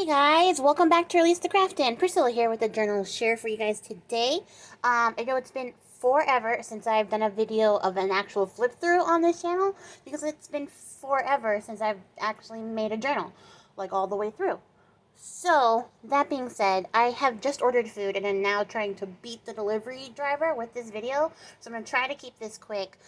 Guys, welcome back to Release the Craftin. Priscilla here with a journal share for you guys today. I know it's been forever since I've done a video of an actual flip through on this channel because it's been forever since I've actually made a journal, like all the way through. So, that being said, I have just ordered food and am now trying to beat the delivery driver with this video. So I'm going to try to keep this quick.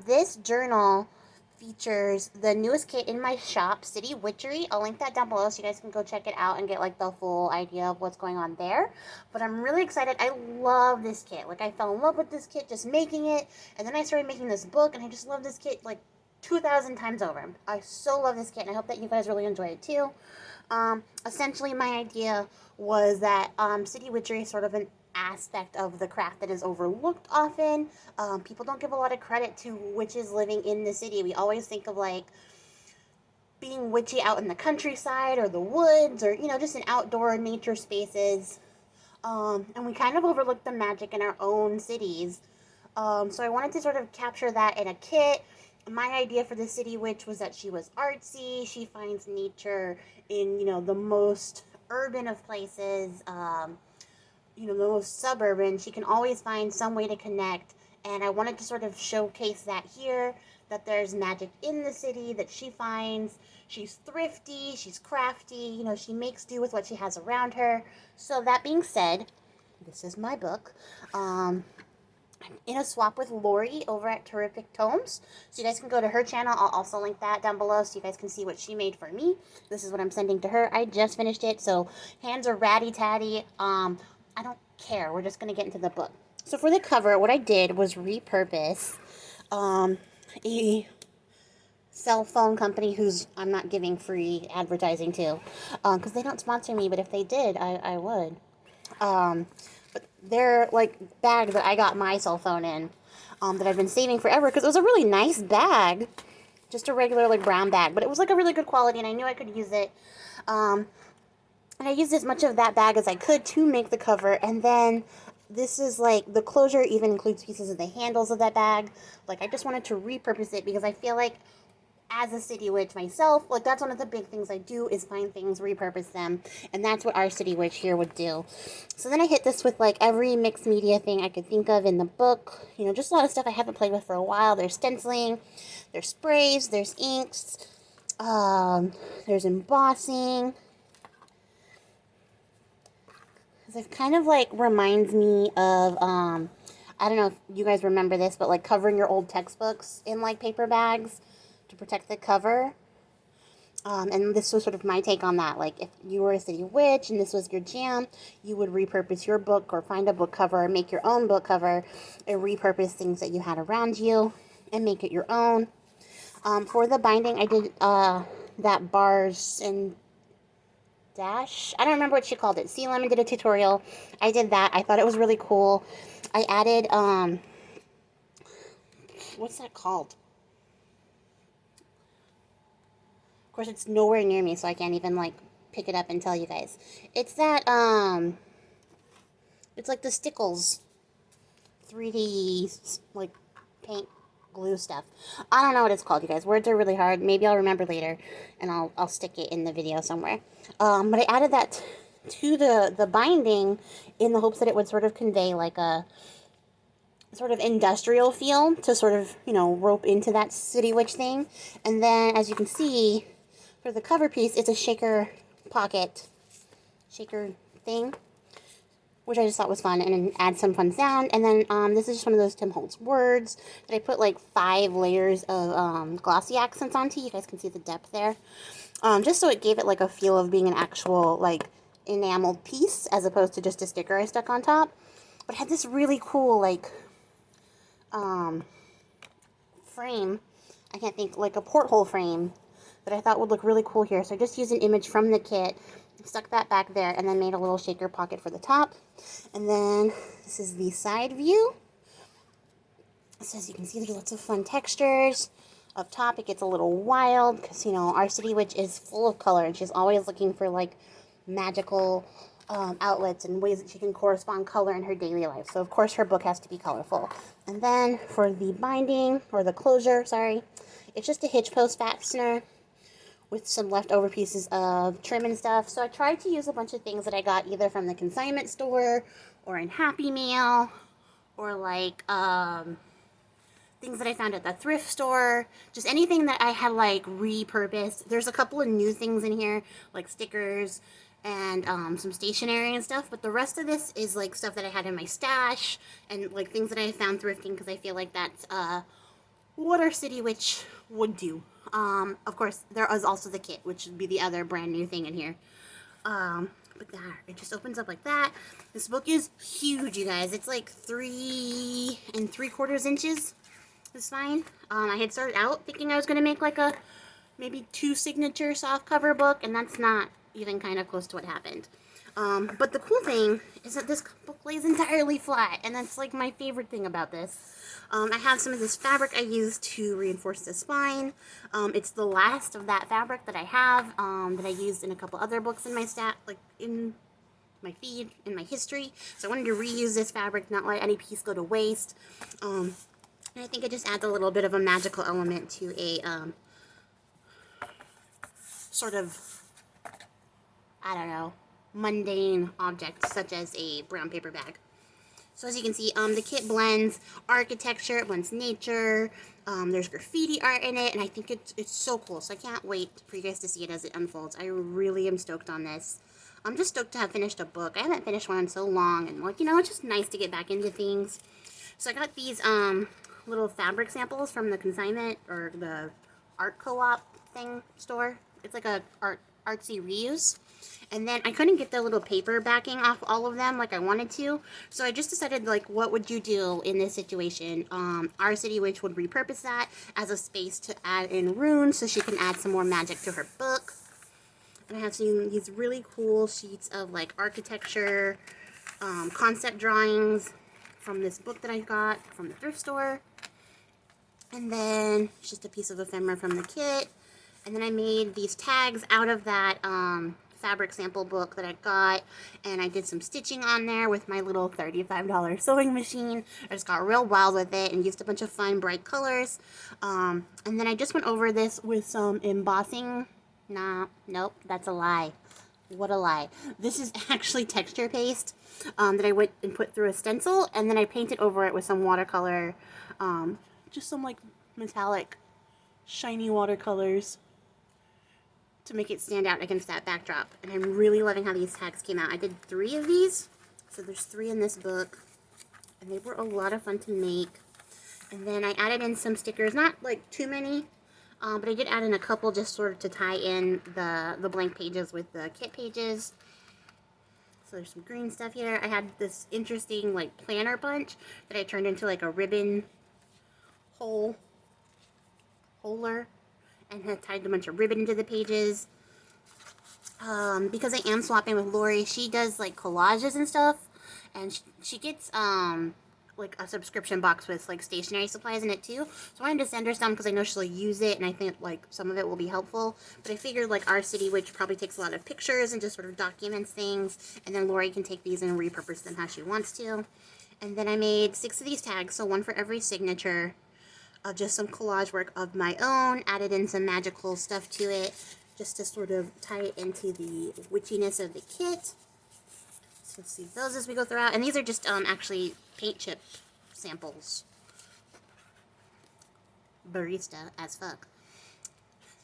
This journal features the newest kit in my shop, City Witchery. I'll link that down below so you guys can go check it out and get like the full idea of what's going on there. But I'm really excited. I love this kit. Like I fell in love with this kit just making it, and then I started making this book and I just love this kit like 2,000 times over. I so love this kit and I hope that you guys really enjoy it too. Essentially my idea was that City Witchery is sort of an aspect of the craft that is overlooked often. People don't give a lot of credit to witches living in the city. We always think of like being witchy out in the countryside or the woods or, you know, just in outdoor nature spaces. And we kind of overlook the magic in our own cities. So I wanted to sort of capture that in a kit. My idea for the City Witch was that she was artsy. She finds nature in, you know, the most urban of places, you know, the most suburban. She can always find some way to connect, and I wanted to sort of showcase that here, that there's magic in the city that she finds. She's thrifty, she's crafty, you know, she makes do with what she has around her. So that being said, this is my book. I'm in a swap with Lori over at Terrific Tomes, so you guys can go to her channel. I'll also link that down below so you guys can see what she made for me. This is what I'm sending to her. I just finished it, so hands are ratty-tatty. I don't care. We're just going to get into the book. So for the cover, what I did was repurpose a cell phone company who's I'm not giving free advertising to, because they don't sponsor me, but if they did, I would. But they're like bag that I got my cell phone in, that I've been saving forever because it was a really nice bag, just a regular like brown bag, but it was like a really good quality and I knew I could use it. And I used as much of that bag as I could to make the cover, and then this is like, the closure even includes pieces of the handles of that bag. Like, I just wanted to repurpose it because I feel like, as a city witch myself, like, that's one of the big things I do is find things, repurpose them, and that's what our city witch here would do. So then I hit this with, like, every mixed media thing I could think of in the book. You know, just a lot of stuff I haven't played with for a while. There's stenciling, there's sprays, there's inks, there's embossing. It kind of like reminds me of, I don't know if you guys remember this, but like covering your old textbooks in like paper bags to protect the cover. And this was sort of my take on that. Like if you were a city witch and this was your jam, you would repurpose your book or find a book cover or make your own book cover and repurpose things that you had around you and make it your own. For the binding, I did that bars and dash. I don't remember what she called it. Sea Lemon did a tutorial. I did that. I thought it was really cool. I added, what's that called? Of course, it's nowhere near me, so I can't even, like, pick it up and tell you guys. It's that, it's like the Stickles 3D, like, paint glue stuff. I don't know what it's called, you guys. Words are really hard. Maybe I'll remember later, and I'll stick it in the video somewhere. But I added that to the binding in the hopes that it would sort of convey like a sort of industrial feel to sort of, you know, rope into that city witch thing. And then, as you can see, for the cover piece, it's a shaker pocket, shaker thing, which I just thought was fun, and add some fun sound. And then this is just one of those Tim Holtz words that I put like 5 layers of glossy accents onto. You guys can see the depth there. Just so it gave it like a feel of being an actual like enameled piece as opposed to just a sticker I stuck on top. But it had this really cool like frame. I can't think, like a porthole frame that I thought would look really cool here. So I just used an image from the kit, stuck that back there, and then made a little shaker pocket for the top. And then this is the side view. So as you can see, there's lots of fun textures. Up top, it gets a little wild because, you know, our city witch is full of color and she's always looking for like magical outlets and ways that she can correspond color in her daily life. So, of course, her book has to be colorful. And then for the binding, or the closure, sorry, it's just a hitch post fastener with some leftover pieces of trim and stuff. So I tried to use a bunch of things that I got either from the consignment store or in Happy Meal, or like things that I found at the thrift store, just anything that I had like repurposed. There's a couple of new things in here, like stickers and some stationery and stuff, but the rest of this is like stuff that I had in my stash and like things that I found thrifting, because I feel like that's what our City Witch would do. Of course, there is also the kit, which would be the other brand new thing in here. But there, it just opens up like that. This book is huge, you guys. It's like 3 3/4 inches. It's fine. I had started out thinking I was going to make like a maybe 2 signature soft cover book, and that's not even kind of close to what happened. But the cool thing is that this book lays entirely flat, and that's like my favorite thing about this. I have some of this fabric I used to reinforce the spine. It's the last of that fabric that I have, that I used in a couple other books in my like in my feed, in my history. So I wanted to reuse this fabric, not let any piece go to waste. And I think it just adds a little bit of a magical element to a sort of, I don't know, mundane object such as a brown paper bag. So as you can see, the kit blends architecture, it blends nature, there's graffiti art in it, and I think it's so cool. So I can't wait for you guys to see it as it unfolds. I really am stoked on this. I'm just stoked to have finished a book. I haven't finished one in so long, and like, you know, it's just nice to get back into things. So I got these little fabric samples from the consignment or the art co-op thing store. It's like a artsy reuse. And then I couldn't get the little paper backing off all of them like I wanted to. So I just decided, like, what would you do in this situation? Our City Witch would repurpose that as a space to add in runes so she can add some more magic to her book. And I have seen these really cool sheets of, like, architecture, concept drawings from this book that I got from the thrift store. And then just a piece of ephemera from the kit. And then I made these tags out of that fabric sample book that I got, and I did some stitching on there with my little $35 sewing machine. I just got real wild with it and used a bunch of fun bright colors. And then I just went over this with some embossing. Nope, that's a lie. What a lie. This is actually texture paste that I went and put through a stencil, and then I painted over it with some watercolor, just some like metallic shiny watercolors to make it stand out against that backdrop. And I'm really loving how these tags came out. I did 3 of these, so there's 3 in this book, and they were a lot of fun to make. And then I added in some stickers, not like too many, but I did add in a couple just sort of to tie in the blank pages with the kit pages. So there's some green stuff here. I had this interesting like planner bunch that I turned into like a ribbon holder, and had tied a bunch of ribbon into the pages. Because I am swapping with Lori, she does like collages and stuff, and she gets like a subscription box with like stationery supplies in it too. So I wanted to send her some because I know she'll use it, and I think like some of it will be helpful. But I figured like our City Witch probably takes a lot of pictures and just sort of documents things, and then Lori can take these and repurpose them how she wants to. And then I made 6 of these tags, so 1 for every signature. Just some collage work of my own, added in some magical stuff to it, just to sort of tie it into the witchiness of the kit. So let's see those as we go throughout. And these are just actually paint chip samples. Barista as fuck.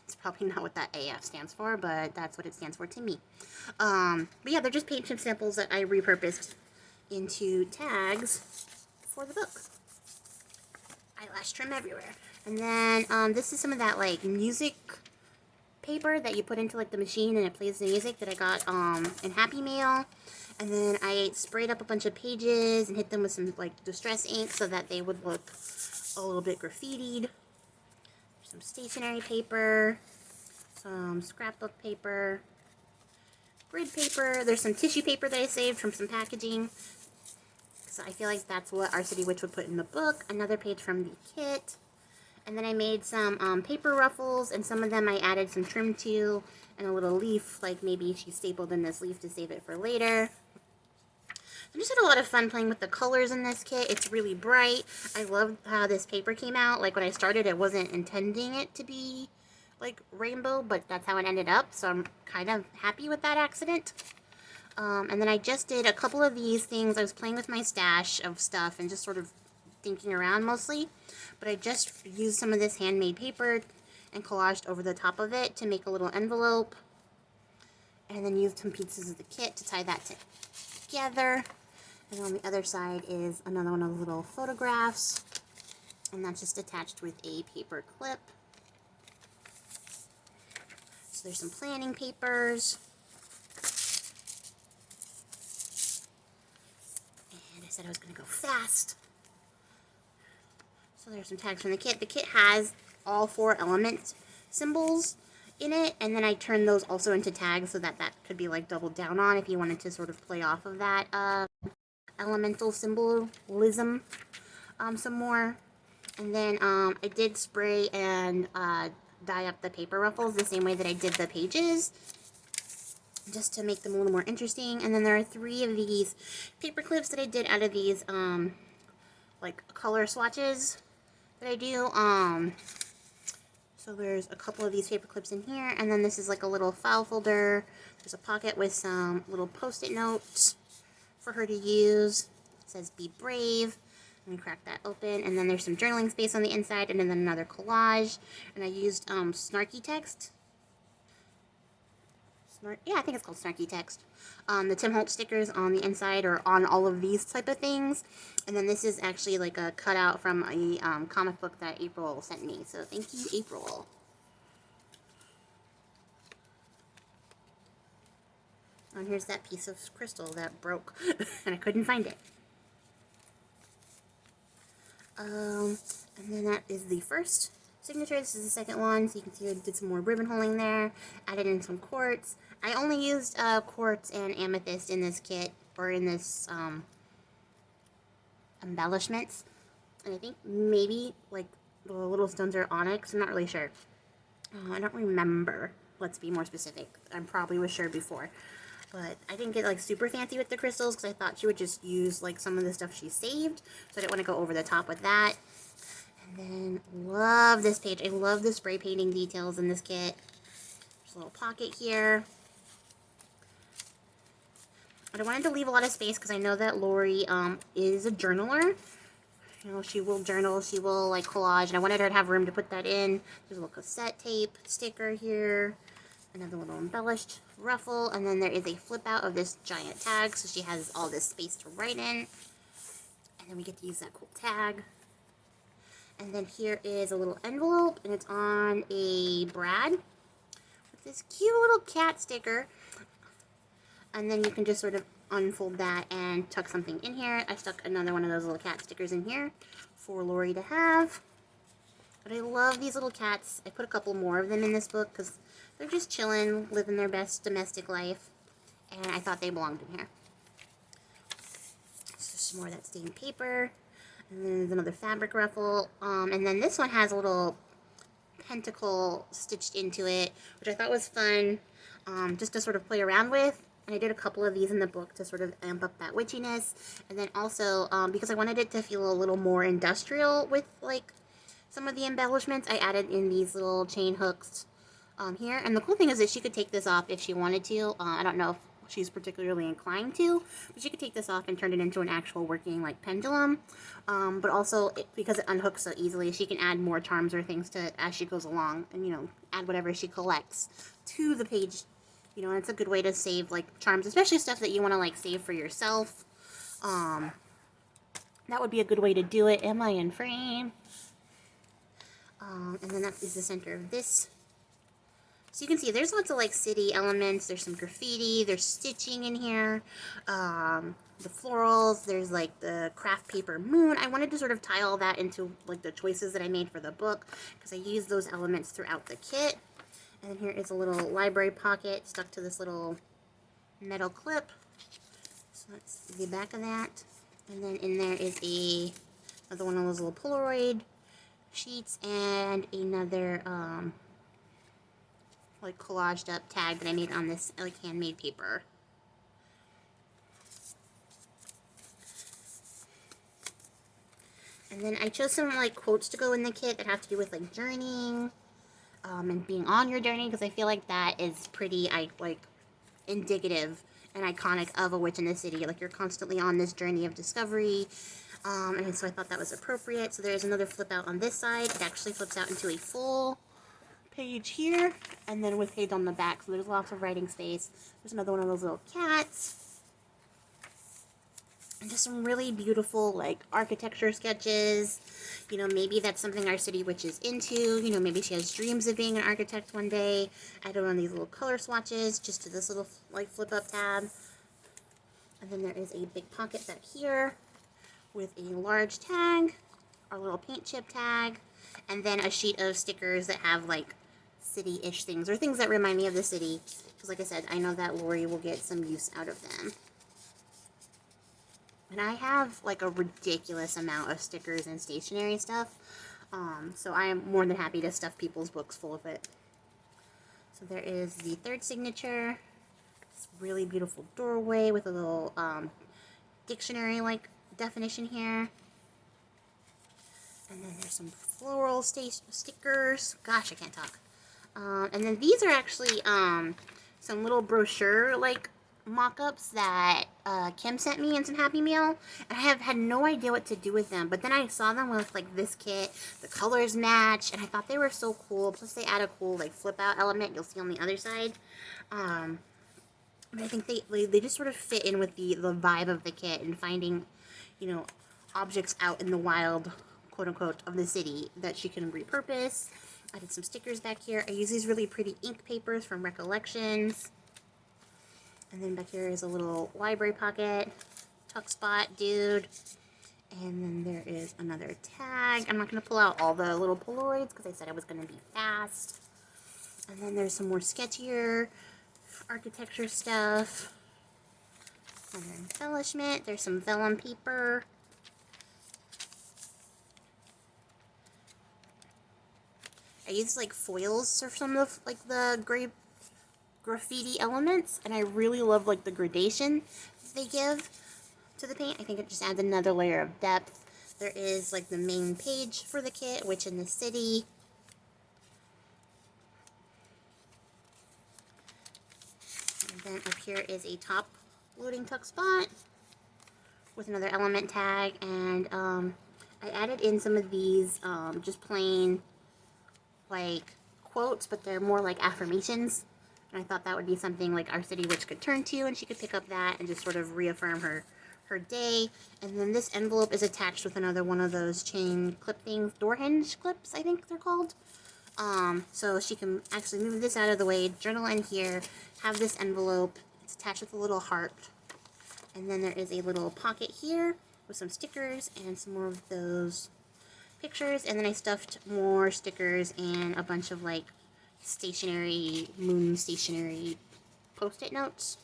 It's probably not what that AF stands for, but that's what it stands for to me. But yeah, they're just paint chip samples that I repurposed into tags for the book. Eyelash trim everywhere. And then this is some of that like music paper that you put into like the machine and it plays the music that I got in Happy Meal. And then I sprayed up a bunch of pages and hit them with some like distress ink so that they would look a little bit graffitied. Some stationery paper, some scrapbook paper, grid paper. There's some tissue paper that I saved from some packaging. So I feel like that's what our City Witch would put in the book. Another page from the kit. And then I made some paper ruffles, and some of them I added some trim to, and a little leaf, like maybe she stapled in this leaf to save it for later. I just had a lot of fun playing with the colors in this kit. It's really bright. I love how this paper came out. Like when I started, I wasn't intending it to be like rainbow, but that's how it ended up, so I'm kind of happy with that accident. And then I just did a couple of these things. I was playing with my stash of stuff and just sort of thinking around mostly, but I just used some of this handmade paper and collaged over the top of it to make a little envelope, and then used some pieces of the kit to tie that together. And on the other side is another one of the little photographs, and that's just attached with a paper clip. So there's some planning papers. And I said I was going to go fast. So there's some tags from the kit. The kit has all 4 element symbols in it, and then I turned those also into tags so that that could be like doubled down on if you wanted to sort of play off of that elemental symbolism some more. And then I did spray and dye up the paper ruffles the same way that I did the pages, just to make them a little more interesting. And then there are 3 of these paper clips that I did out of these like color swatches that I do. So there's a couple of these paper clips in here, and then this is like a little file folder. There's a pocket with some little post-it notes for her to use. It says be brave. Let me crack that open, and then there's some journaling space on the inside, and then another collage. And I used snarky text. Yeah, I think it's called snarky text. The Tim Holtz stickers on the inside or on all of these type of things. And then this is actually like a cutout from a comic book that April sent me. So thank you, April. And here's that piece of crystal that broke and I couldn't find it. And then that is the first signature. This is the second one, so you can see I did some more ribbon holing there, added in some quartz. I only used quartz and amethyst in this kit, or in this embellishments, and I think maybe like the little stones are onyx. I'm not really sure. I don't remember. Let's be more specific. I probably was sure before, but I didn't get like super fancy with the crystals because I thought she would just use like some of the stuff she saved, so I didn't want to go over the top with that. And then, love this page. I love the spray painting details in this kit. There's a little pocket here. And I wanted to leave a lot of space because I know that Lori is a journaler. You know, she will journal, she will like collage, and I wanted her to have room to put that in. There's a little cassette tape sticker here. Another little embellished ruffle, and then there is a flip out of this giant tag, so she has all this space to write in. And then we get to use that cool tag. And then here is a little envelope, and it's on a brad with this cute little cat sticker. And then you can just sort of unfold that and tuck something in here. I stuck another one of those little cat stickers in here for Lori to have. But I love these little cats. I put a couple more of them in this book because they're just chilling, living their best domestic life. And I thought they belonged in here. So some more of that stained paper. And then there's another fabric ruffle. And then this one has a little pentacle stitched into it, which I thought was fun, just to sort of play around with. And I did a couple of these in the book to sort of amp up that witchiness. And then also, because I wanted it to feel a little more industrial with, like, some of the embellishments, I added in these little chain hooks here. And the cool thing is that she could take this off if she wanted to. I don't know if she's particularly inclined to, but she could take this off and turn it into an actual working like pendulum. But also because it unhooks so easily, she can add more charms or things to it as she goes along, and you know, add whatever she collects to the page. You know, and it's a good way to save like charms, especially stuff that you want to like save for yourself. That would be a good way to do it. Am I in frame? And then that is the center of this. So you can see there's lots of like city elements. There's some graffiti. There's stitching in here. The florals. There's like the craft paper moon. I wanted to sort of tie all that into like the choices that I made for the book because I used those elements throughout the kit. And here is a little library pocket stuck to this little metal clip. So that's the back of that. And then in there is another one of those little Polaroid sheets and another like collaged up tag that I made on this like handmade paper. And then I chose some like quotes to go in the kit that have to do with like journeying. and being on your journey, because I feel like that is pretty, indicative and iconic of a witch in the city. Like, you're constantly on this journey of discovery, and so I thought that was appropriate. So there's another flip out on this side. It actually flips out into a full page here, and then with page on the back, so there's lots of writing space. There's another one of those little cats. And just some really beautiful, like, architecture sketches. You know, maybe that's something our city witch is into. You know, maybe she has dreams of being an architect one day. I added one of these little color swatches just to this little, like, flip-up tab. And then there is a big pocket back here with a large tag, our little paint chip tag, and then a sheet of stickers that have, like, city-ish things, or things that remind me of the city. Because, like I said, I know that Lori will get some use out of them. And I have, like, a ridiculous amount of stickers and stationery stuff. So I am more than happy to stuff people's books full of it. So there is the third signature. This really beautiful doorway with a little dictionary-like definition here. And then there's some floral stickers. Gosh, I can't talk. And then these are actually some little brochure-like mock-ups that Kim sent me in some Happy Meal, and I have had no idea what to do with them, but then I saw them with, like, this kit. The colors match, and I thought they were so cool. Plus they add a cool, like, flip out element you'll see on the other side. But I think they just sort of fit in with the vibe of the kit, and finding, you know, objects out in the wild, quote unquote, of the city that she can repurpose. I did some stickers back here. I use these really pretty ink papers from Recollections. And then back here is a little library pocket, tuck spot, dude. And then there is another tag. I'm not going to pull out all the little Polaroids because I said I was going to be fast. And then there's some more sketchier architecture stuff. And then embellishment. There's some vellum paper. I used, like, foils for some of, like, the graffiti elements, and I really love, like, the gradation they give to the paint. I think it just adds another layer of depth. There is, like, the main page for the kit, Witch in the City. And then up here is a top loading tuck spot with another element tag, and I added in some of these just plain, like, quotes, but they're more like affirmations. And I thought that would be something, like, our city witch could turn to, and she could pick up that and just sort of reaffirm her day. And then this envelope is attached with another one of those chain clip things, door hinge clips, I think they're called. So she can actually move this out of the way, journal in here, have this envelope. It's attached with a little heart. And then there is a little pocket here with some stickers and some more of those pictures. And then I stuffed more stickers and a bunch of, like, stationery, moon stationery post-it notes.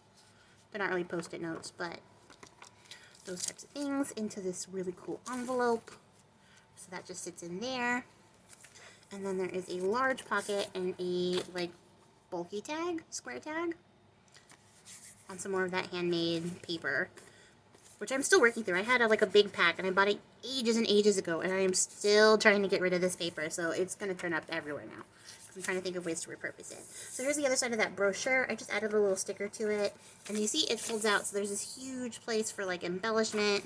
They're not really post-it notes, but those types of things into this really cool envelope. So that just sits in there. And then there is a large pocket and a, like, bulky tag, square tag, on some more of that handmade paper, which I'm still working through. I had a big pack, and I bought it ages and ages ago, and I am still trying to get rid of this paper, so it's going to turn up everywhere now. I'm trying to think of ways to repurpose it. So here's the other side of that brochure. I just added a little sticker to it, and you see it folds out, so there's this huge place for, like, embellishment,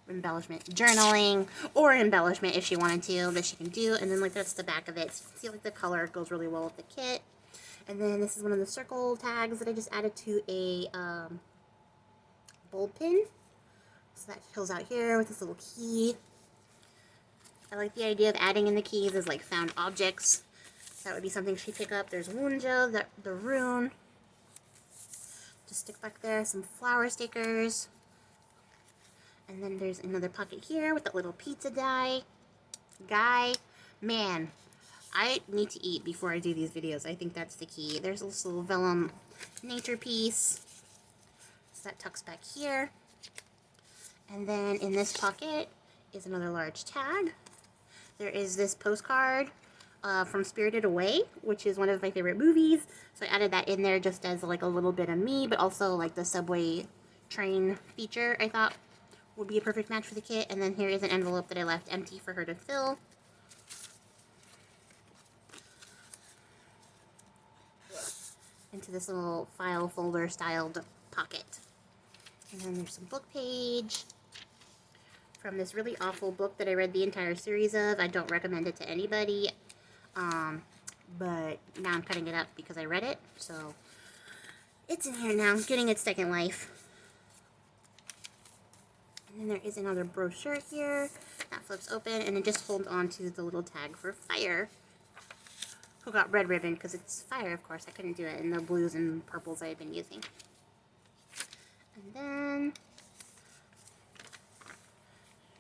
journaling, or embellishment if she wanted to, that she can do. And then, like, that's the back of it. So you can see, like, the color goes really well with the kit. And then this is one of the circle tags that I just added to a bulb pin. So that fills out here with this little key. I like the idea of adding in the keys as, like, found objects. That would be something she'd pick up. There's Wunja, the rune. Just stick back there. Some flower stickers. And then there's another pocket here with that little pizza guy. Man, I need to eat before I do these videos. I think that's the key. There's this little vellum nature piece. So that tucks back here. And then in this pocket is another large tag. There is this postcard from Spirited Away, which is one of my favorite movies. So I added that in there just as, like, a little bit of me, but also, like, the subway train feature I thought would be a perfect match for the kit. And then here is an envelope that I left empty for her to fill. into this little file folder styled pocket. And then there's some book page from this really awful book that I read the entire series of. I don't recommend it to anybody, but now I'm cutting it up because I read it, so it's in here now, getting its second life. And then there is another brochure here that flips open, and it just holds on to the little tag for fire. Who got red ribbon because it's fire, of course. I couldn't do it in the blues and purples I had been using. And then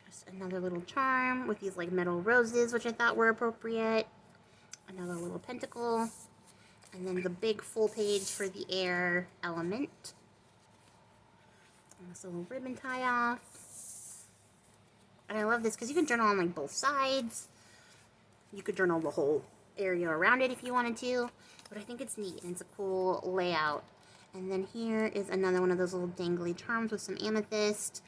just another little charm with these like metal roses, which I thought were appropriate. Another little pentacle. And then the big full page for the air element. And this little ribbon tie off. And I love this because you can journal on like both sides. You could journal the whole area around it if you wanted to. But I think it's neat and it's a cool layout. And then here is another one of those little dangly charms with some amethyst.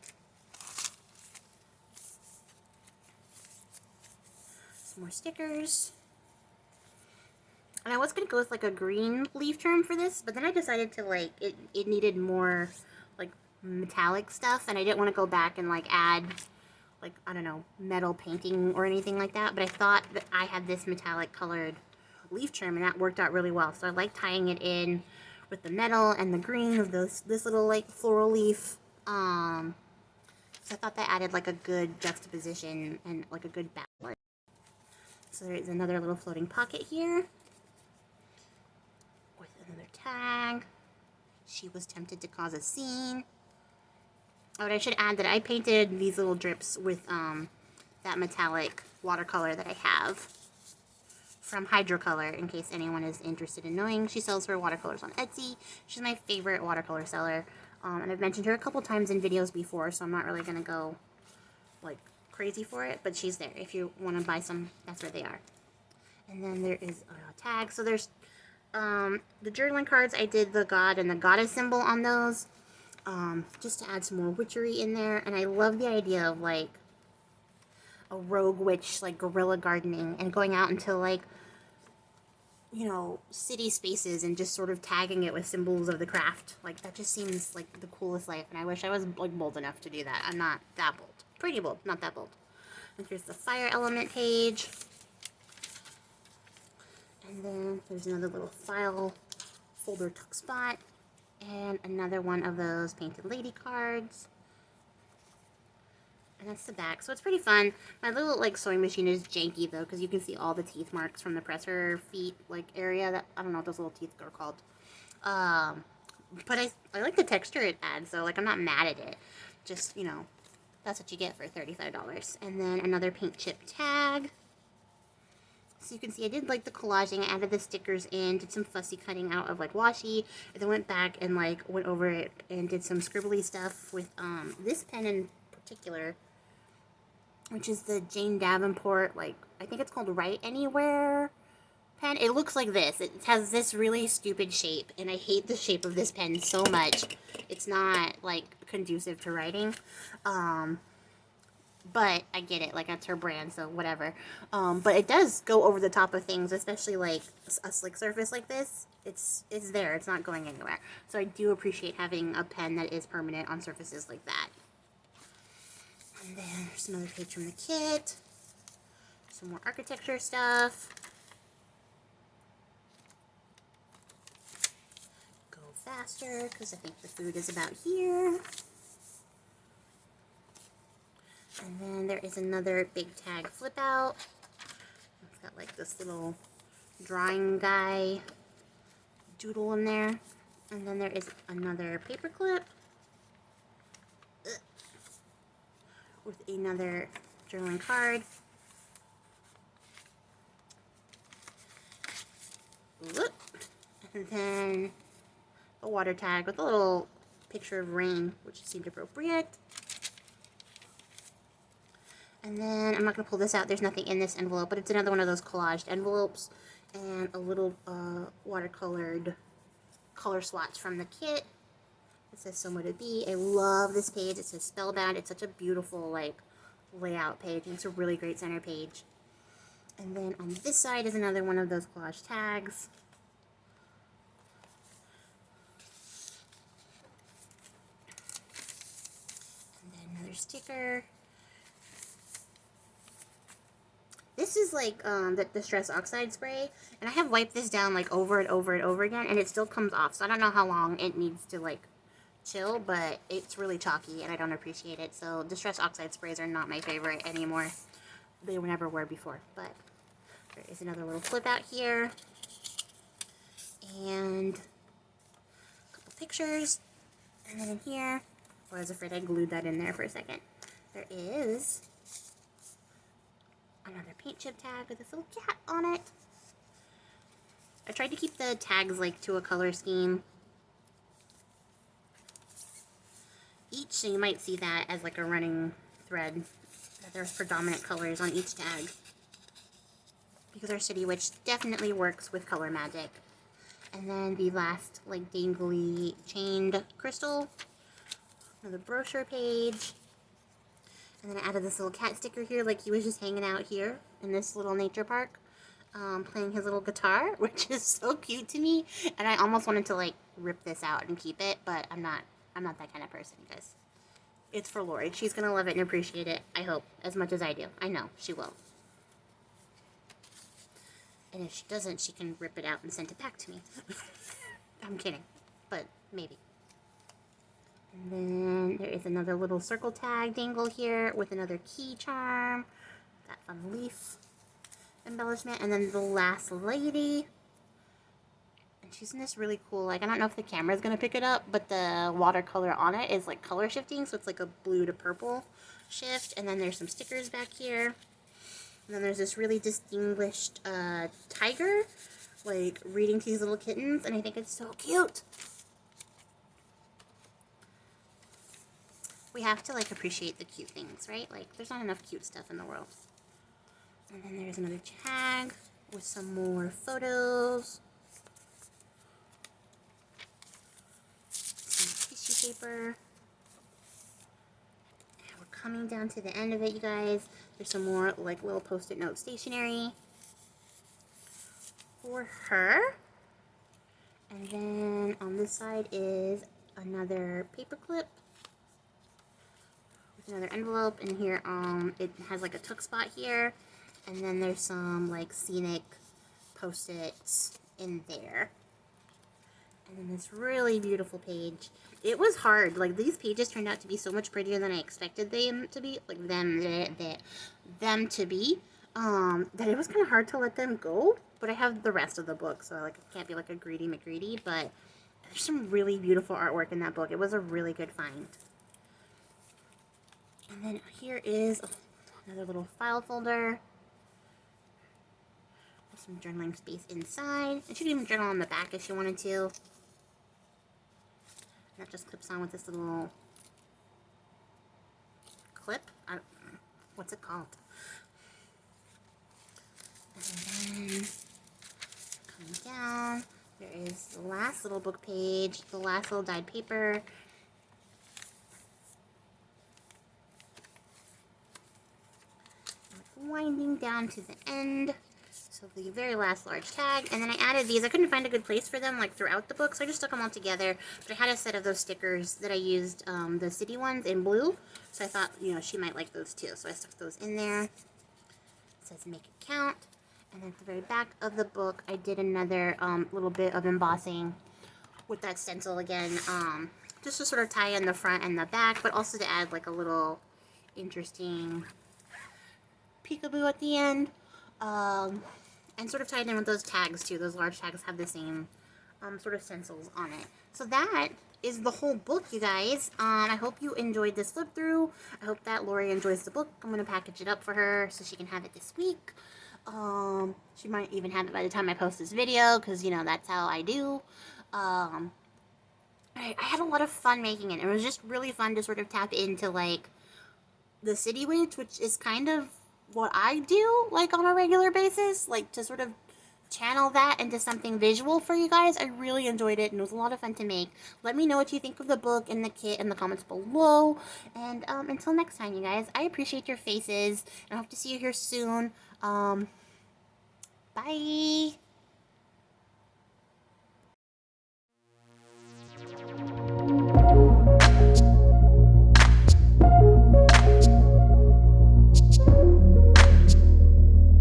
Some more stickers. And I was going to go with like a green leaf charm for this, but then I decided to like, it needed more like metallic stuff, and I didn't want to go back and like add like, I don't know, metal painting or anything like that, but I thought that I had this metallic colored leaf charm and that worked out really well. So I like tying it in with the metal and the green of this little like floral leaf. So I thought that added like a good juxtaposition and like a good balance. So there's another little floating pocket here with another tag. She was tempted to cause a scene. Oh, and I should add that I painted these little drips with that metallic watercolor that I have from Hydracolour, in case anyone is interested in knowing. She sells her watercolors on Etsy. She's my favorite watercolor seller, and I've mentioned her a couple times in videos before, so I'm not really going to go like crazy for it, but she's there. If you want to buy some, that's where they are. And then there is a tag. So there's the journaling cards. I did the god and the goddess symbol on those, just to add some more witchery in there. And I love the idea of like a rogue witch, like guerrilla gardening and going out into like, you know, city spaces and just sort of tagging it with symbols of the craft. Like that just seems like the coolest life, and I wish I was like bold enough to do that. I'm not that bold. Pretty bold, not that bold. And here's the fire element page. And then there's another little file folder tuck spot. And another one of those painted lady cards. And that's the back. So it's pretty fun. My little like sewing machine is janky though, because you can see all the teeth marks from the presser feet like area. That I don't know what those little teeth are called. But I like the texture it adds, so like I'm not mad at it. Just, you know, that's what you get for $35. And then another paint chip tag. So you can see I did like the collaging. I added the stickers in, did some fussy cutting out of like washi, and then went back and like went over it and did some scribbly stuff with this pen in particular, which is the Jane Davenport, like I think it's called Write Anywhere pen. It looks like this. It has this really stupid shape, and I hate the shape of this pen so much. It's not like conducive to writing. But I get it, like that's her brand, so whatever. But it does go over the top of things, especially like a slick surface like this. It's there, it's not going anywhere. So I do appreciate having a pen that is permanent on surfaces like that. And then there's another page from the kit. Some more architecture stuff. Go faster, because I think the food is about here. And then there is another big tag flip out. It's got like this little drawing guy doodle in there. And then there is another paper clip with another journaling card. And then a water tag with a little picture of rain, which seemed appropriate. And then, I'm not going to pull this out, there's nothing in this envelope, but it's another one of those collaged envelopes, and a little watercolored color swatch from the kit. It says somewhere to be. I love this page. It says Spellbound. It's such a beautiful, like, layout page, and it's a really great center page. And then on this side is another one of those collage tags. sticker. This is like the Distress Oxide spray, and I have wiped this down like over and over and over again, and it still comes off, so I don't know how long it needs to like chill, but it's really chalky, and I don't appreciate it, so Distress Oxide sprays are not my favorite anymore. They never were before, but there is another little flip out here, and a couple pictures, and then in here, I was afraid I glued that in there for a second. There is another paint chip tag with this little cat on it. I tried to keep the tags like to a color scheme. Each, so you might see that as like a running thread, that there's predominant colors on each tag. Because our City Witch definitely works with color magic. And then the last like dangly chained crystal. Another brochure page. And then I added this little cat sticker here, like he was just hanging out here in this little nature park, playing his little guitar, which is so cute to me. And I almost wanted to like rip this out and keep it, but I'm not that kind of person, you guys. It's for Lori. She's gonna love it and appreciate it, I hope, as much as I do. I know, she will. And if she doesn't, she can rip it out and send it back to me. I'm kidding, but maybe. And then there is another little circle tag dangle here with another key charm. That fun leaf embellishment. And then the last lady. And she's in this really cool, like, I don't know if the camera's going to pick it up, but the watercolor on it is like color shifting. So it's like a blue to purple shift. And then there's some stickers back here. And then there's this really distinguished tiger, like, reading to these little kittens. And I think it's so cute. We have to, like, appreciate the cute things, right? Like, there's not enough cute stuff in the world. And then there's another tag with some more photos. Some tissue paper. And we're coming down to the end of it, you guys. There's some more, like, little post-it note stationery for her. And then on this side is another paper clip. Another envelope, and here it has like a tuck spot here, and then there's some like scenic post-its in there, and then this really beautiful page. It was hard, like these pages turned out to be so much prettier than I expected them to be, like them to be, that it was kind of hard to let them go, but I have the rest of the book, so like I can't be like a greedy McGreedy, but there's some really beautiful artwork in that book. It was a really good find. And then here is another little file folder with some journaling space inside. I should even journal on the back if you wanted to. And that just clips on with this little clip. What's it called? And then coming down, there is the last little book page, the last little dyed paper. Winding down to the end, so the very last large tag, and then I added these. I couldn't find a good place for them like throughout the book, so I just stuck them all together, but I had a set of those stickers that I used, the city ones in blue, so I thought, you know, she might like those too, so I stuck those in there. It says make it count, and then at the very back of the book I did another little bit of embossing with that stencil again, just to sort of tie in the front and the back, but also to add like a little interesting peekaboo at the end, and sort of tied in with those tags too. Those large tags have the same sort of stencils on it. So that is the whole book, you guys. I hope you enjoyed this flip through. I hope that Lori enjoys the book. I'm going to package it up for her so she can have it this week. She might even have it by the time I post this video, because, you know, that's how I do. I had a lot of fun making it. It was just really fun to sort of tap into, like, the City Witch, which is kind of what I do, like, on a regular basis, like, to sort of channel that into something visual for you guys. I really enjoyed it, and it was a lot of fun to make. Let me know what you think of the book and the kit in the comments below, and until next time, you guys, I appreciate your faces, and I hope to see you here soon. Bye!